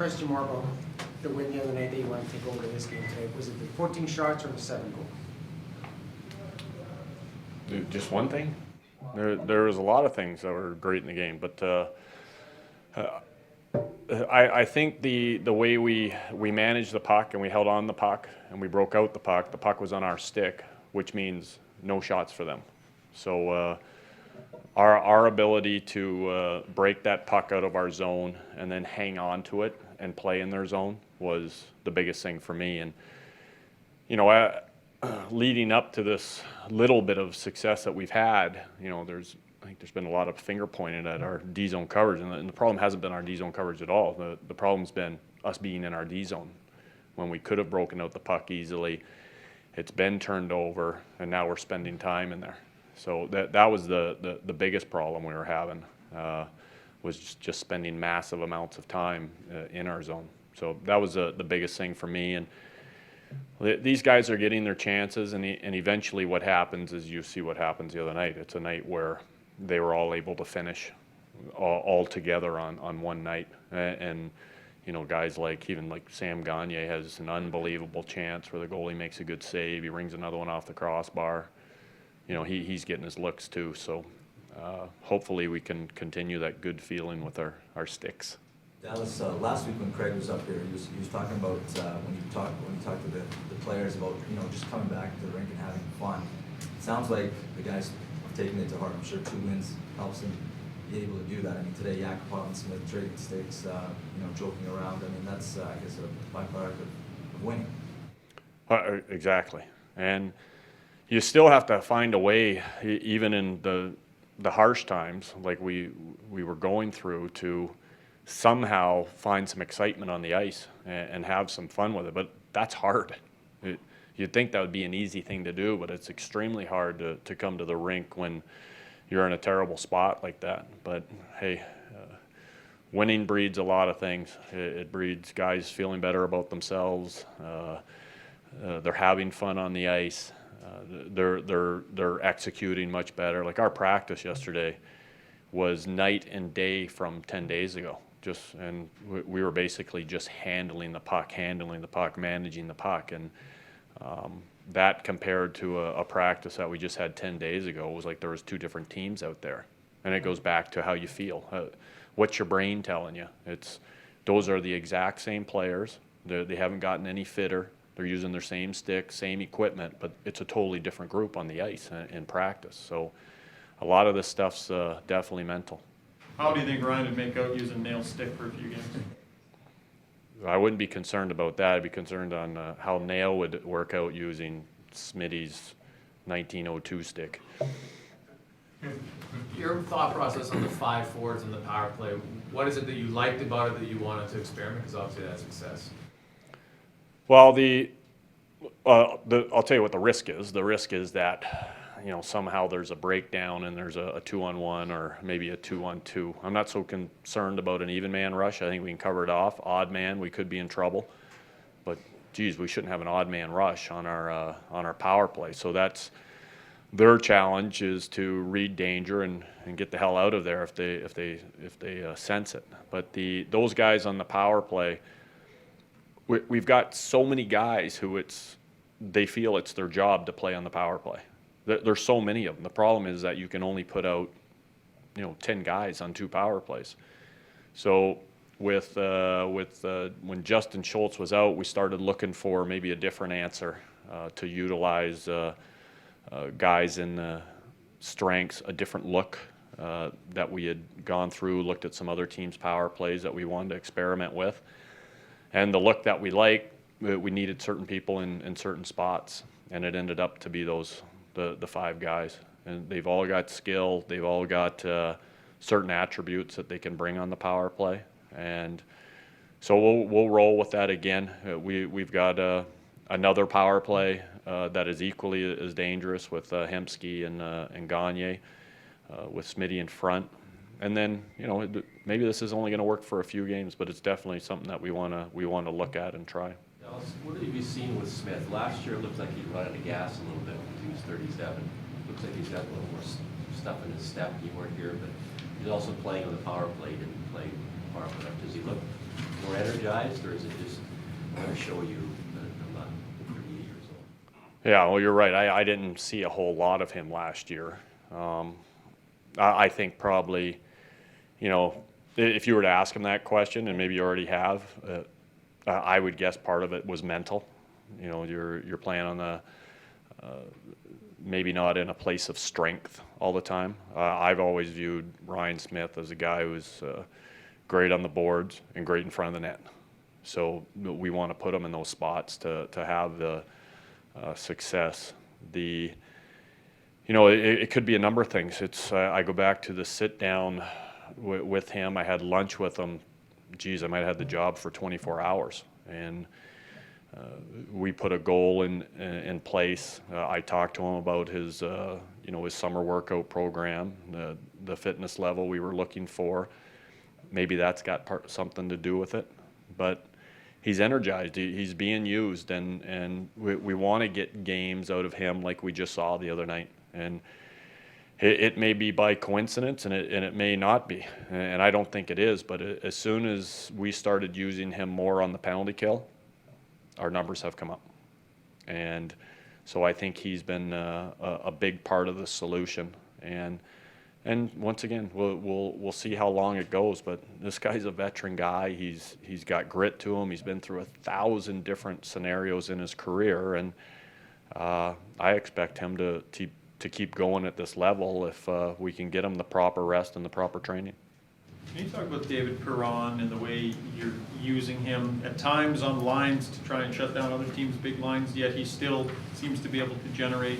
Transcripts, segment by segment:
Question more about the win the other night that you want to take over this game today. Was it the 14 shots or the 7 goals? Just one thing? There was a lot of things that were great in the game, but I think the way we managed the puck and we held on the puck and we broke out the puck was on our stick, which means no shots for them. So our ability to break that puck out of our zone and then hang on to it and play in their zone was the biggest thing for me. And you know, leading up to this little bit of success that we've had, you know, I think there's been a lot of finger pointed at our D zone coverage, and the problem hasn't been our D zone coverage at all. The problem's been us being in our D zone when we could have broken out the puck easily. It's been turned over, and now we're spending time in there. So that was the biggest problem we were having, was just spending massive amounts of time in our zone. So that was the biggest thing for me. And these guys are getting their chances, and eventually what happens is you see what happens the other night. It's a night where they were all able to finish all together on one night. And you know, guys even like Sam Gagne has an unbelievable chance where the goalie makes a good save. He rings another one off the crossbar. You know, he's getting his looks too. So hopefully we can continue that good feeling with our sticks. Dallas, last week when Craig was up here, he was talking about when you talked to the players about, you know, just coming back to the rink and having fun. It sounds like the guys are taking it to heart. I'm sure 2 wins helps them be able to do that. I mean, today Yakupov and Smith trading sticks, you know, joking around. I mean, that's I guess a byproduct of winning. Exactly, and you still have to find a way, even in the harsh times like we were going through, to somehow find some excitement on the ice and have some fun with it. But that's hard. You'd think that would be an easy thing to do, but it's extremely hard to come to the rink when you're in a terrible spot like that. But hey, winning breeds a lot of things. It breeds guys feeling better about themselves. They're having fun on the ice. They're executing much better. Like our practice yesterday was night and day from 10 days ago. And we were basically just handling the puck, managing the puck, and that compared to a practice that we just had 10 days ago was like there was 2 different teams out there. And it goes back to how you feel. What's your brain telling you? Those are the exact same players. They haven't gotten any fitter. They're using their same stick, same equipment, but it's a totally different group on the ice in practice. So a lot of this stuff's definitely mental. How do you think Ryan would make out using Nail's stick for a few games? I wouldn't be concerned about that. I'd be concerned on how Nail would work out using Smitty's 1902 stick. Your thought process on the 5 forwards and the power play, what is it that you liked about it that you wanted to experiment? Because obviously that's success. Well, I'll tell you what the risk is. The risk is that, you know, somehow there's a breakdown and there's a 2-on-1 or maybe a 2-on-2. I'm not so concerned about an even man rush. I think we can cover it off. Odd man, we could be in trouble. But geez, we shouldn't have an odd man rush on our power play. So that's their challenge, is to read danger and get the hell out of there if they sense it. But those guys on the power play, we've got so many guys who they feel it's their job to play on the power play. There's so many of them. The problem is that you can only put out, you know, 10 guys on 2 power plays. So when Justin Schultz was out, we started looking for maybe a different answer to utilize guys in strengths, a different look that we had gone through, looked at some other teams' power plays that we wanted to experiment with. And the look that we liked, we needed certain people in certain spots, and it ended up to be the 5 guys. And they've all got skill, they've all got certain attributes that they can bring on the power play. And so we'll roll with that again. We've got another power play that is equally as dangerous with Hemsky and Gagne, with Smitty in front. And then, you know, maybe this is only going to work for a few games, but it's definitely something that we want to look at and try. Dallas, what have you seen with Smith? Last year it looked like he'd run out of gas a little bit because he was 37. Looks like he's got a little more stuff in his step. You weren't here, but he's also playing on the power play. Didn't play far enough. Does he look more energized, or is it just going to show you that I'm not 38 years old? Yeah, well, you're right. I didn't see a whole lot of him last year. I think probably, if you were to ask him that question, and maybe you already have, I would guess part of it was mental. You're playing on the maybe not in a place of strength all the time. I've always viewed Ryan Smith as a guy who's great on the boards and great in front of the net. So we want to put him in those spots to have the success. It could be a number of things. I go back to the sit down with him. I had lunch with him. Geez, I might have had the job for 24 hours. And we put a goal in place. I talked to him about his summer workout program, the fitness level we were looking for. Maybe that's got something to do with it, but he's energized. He's being used, and we want to get games out of him like we just saw the other night. And it may be by coincidence, and it may not be, and I don't think it is. But as soon as we started using him more on the penalty kill, our numbers have come up, and so I think he's been a big part of the solution. And once again, we'll see how long it goes. But this guy's a veteran guy. He's got grit to him. He's been through 1,000 different scenarios in his career, and I expect him to keep going at this level if we can get him the proper rest and the proper training. Can you talk about David Perron and the way you're using him at times on lines to try and shut down other teams' big lines, yet he still seems to be able to generate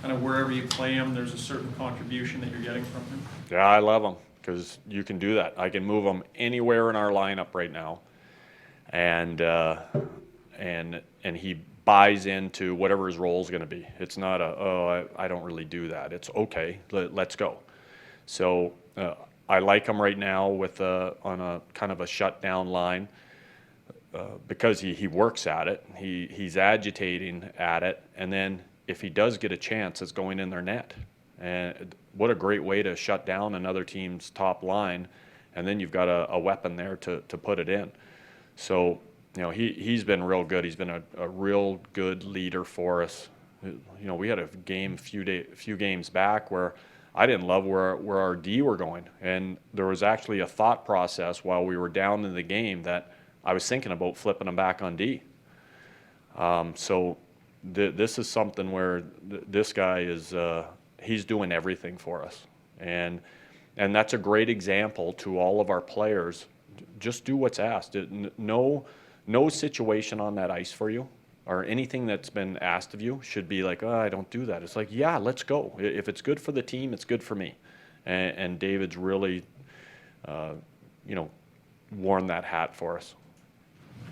kind of wherever you play him, there's a certain contribution that you're getting from him? Yeah, I love him because you can do that. I can move him anywhere in our lineup right now, and he buys into whatever his role is going to be. It's not I don't really do that. It's okay, let's go. So I like him right now on a kind of a shutdown line because he works at it. He's agitating at it, and then if he does get a chance, it's going in their net. And what a great way to shut down another team's top line, and then you've got a weapon there to put it in. So he's been real good. He's been a real good leader for us. We had a few games back where I didn't love where our D were going, and there was actually a thought process while we were down in the game that I was thinking about flipping them back on D. This is something where this guy is he's doing everything for us, and that's a great example to all of our players. Just do what's asked. No situation on that ice for you or anything that's been asked of you should be like, I don't do that. It's like, yeah, let's go. If it's good for the team, it's good for me. And David's really, worn that hat for us.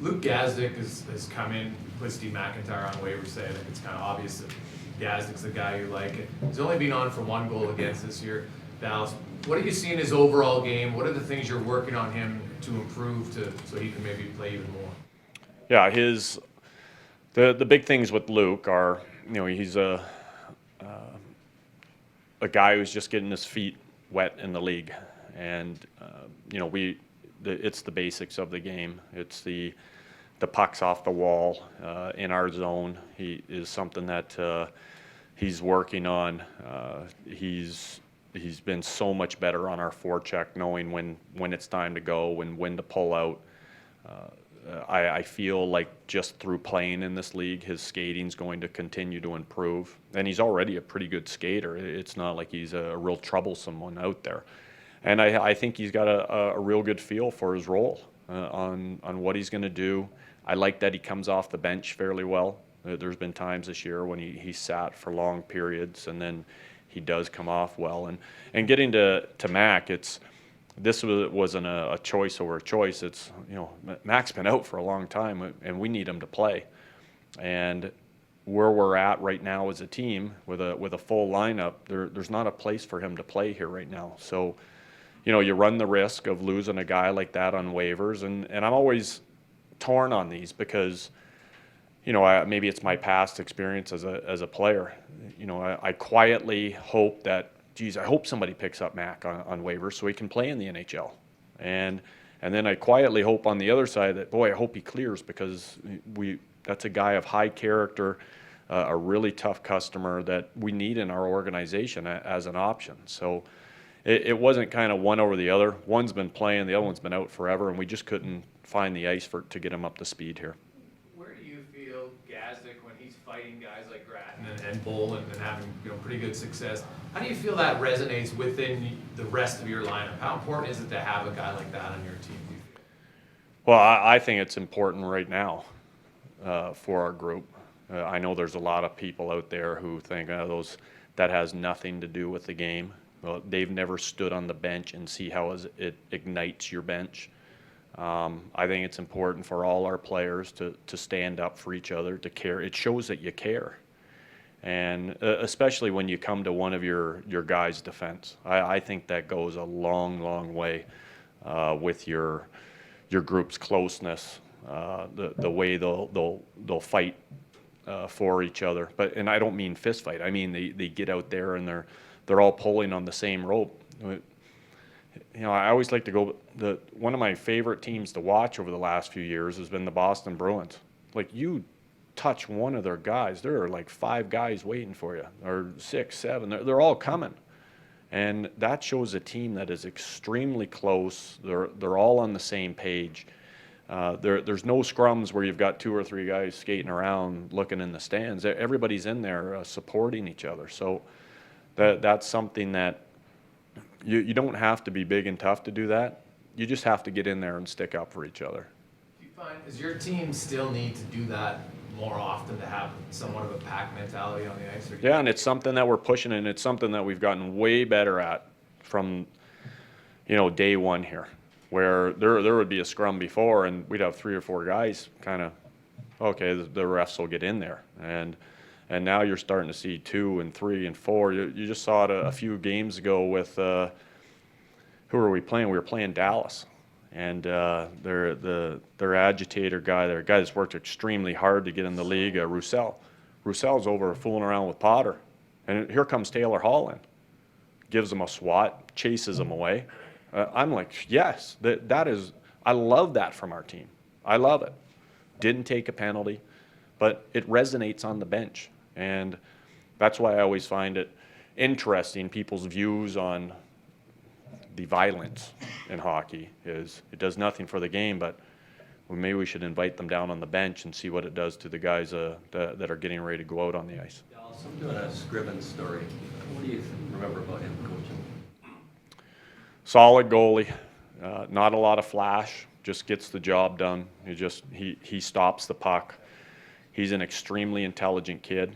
Luke Gazdic has come in, put Steve McIntyre on waivers today. I think it's kind of obvious that Gazdic's the guy you like. He's only been on for 1 goal against this year. Dallas, what do you see in his overall game? What are the things you're working on him to improve so he can maybe play even more? Yeah, the big things with Luke are, he's a guy who's just getting his feet wet in the league, and it's the basics of the game. It's the pucks off the wall in our zone. He is something that he's working on. He's been so much better on our forecheck, knowing when it's time to go and when to pull out. I feel like just through playing in this league, his skating's going to continue to improve. And he's already a pretty good skater. It's not like he's a real troublesome one out there. And I think he's got a real good feel for his role on what he's going to do. I like that he comes off the bench fairly well. There's been times this year when he sat for long periods, and then he does come off well. And getting to Mac, this wasn't a choice over a choice. It's, Mac's been out for a long time, and we need him to play. And where we're at right now as a team with a full lineup, there's not a place for him to play here right now. So, you run the risk of losing a guy like that on waivers, and I'm always torn on these because, maybe it's my past experience as a player. I quietly hope that, I hope somebody picks up Mac on waivers so he can play in the NHL. And And then I quietly hope on the other side that, boy, I hope he clears, because that's a guy of high character, a really tough customer that we need in our organization as an option. So it wasn't kind of one over the other. One's been playing, the other one's been out forever, and we just couldn't find the ice to get him up to speed here. Where do you feel Gazdic, when he's fighting guys like Grattan and Bolin and having pretty good success, how do you feel that resonates within the rest of your lineup? How important is it to have a guy like that on your team, do you feel? Well, I think it's important right now for our group. I know there's a lot of people out there who think that has nothing to do with the game. Well, they've never stood on the bench and see how it ignites your bench. I think it's important for all our players to stand up for each other, to care. It shows that you care. And especially when you come to one of your guys' defense. I think that goes a long, long way with your group's closeness, the way they'll fight for each other. And I don't mean fist fight. I mean they get out there and they're all pulling on the same rope. I always like to go. One of my favorite teams to watch over the last few years has been the Boston Bruins. Like, you touch one of their guys, there are like 5 guys waiting for you, or 6, 7. They're all coming, and that shows a team that is extremely close. They're all on the same page. There's no scrums where you've got 2 or 3 guys skating around looking in the stands. Everybody's in there supporting each other. So that's something that you don't have to be big and tough to do that. You just have to get in there and stick up for each other. Do you find, does your team still need to do that more often, to have somewhat of a pack mentality on the ice? Yeah, and it's something that we're pushing, and it's something that we've gotten way better at from day one here, where there would be a scrum before and we'd have 3 or 4 guys kind of, okay, the refs will get in there. And now you're starting to see 2 and 3 and 4. You just saw it a few games ago with, who were we playing? We were playing Dallas. And their agitator guy, their guy that's worked extremely hard to get in the league, Roussel. Roussel's over fooling around with Potter. And here comes Taylor Hall in. Gives him a swat, chases him away. I'm like, yes, that is, I love that from our team. I love it. Didn't take a penalty, but it resonates on the bench. And that's why I always find it interesting, people's views on the violence in hockey. Is it does nothing for the game, but maybe we should invite them down on the bench and see what it does to the guys that are getting ready to go out on the ice. Dallas, I'm doing a Scriven story. What do you remember about him coaching? Solid goalie, not a lot of flash, just gets the job done. He stops the puck. He's an extremely intelligent kid,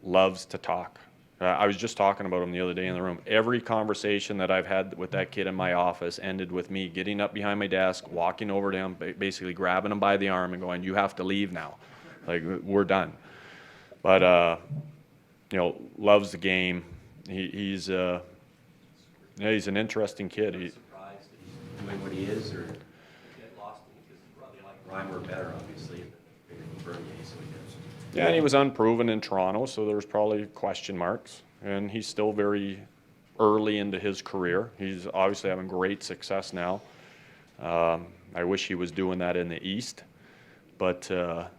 loves to talk. I was just talking about him the other day in the room. Every conversation that I've had with that kid in my office ended with me getting up behind my desk, walking over to him, basically grabbing him by the arm and going, "You have to leave now. Like, we're done." But, loves the game. He's an interesting kid. Are you surprised that he's doing what he is, or get lost in it? Because you probably like Reimer better, obviously, than Bernier, so he gets. Yeah, and he was unproven in Toronto, so there's probably question marks. And he's still very early into his career. He's obviously having great success now. I wish he was doing that in the East. But, a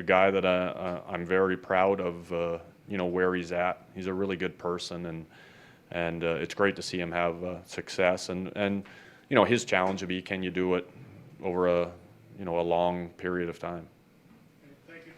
guy that I'm very proud of, where he's at. He's a really good person, and it's great to see him have success. And his challenge would be, can you do it over a long period of time? Thank you.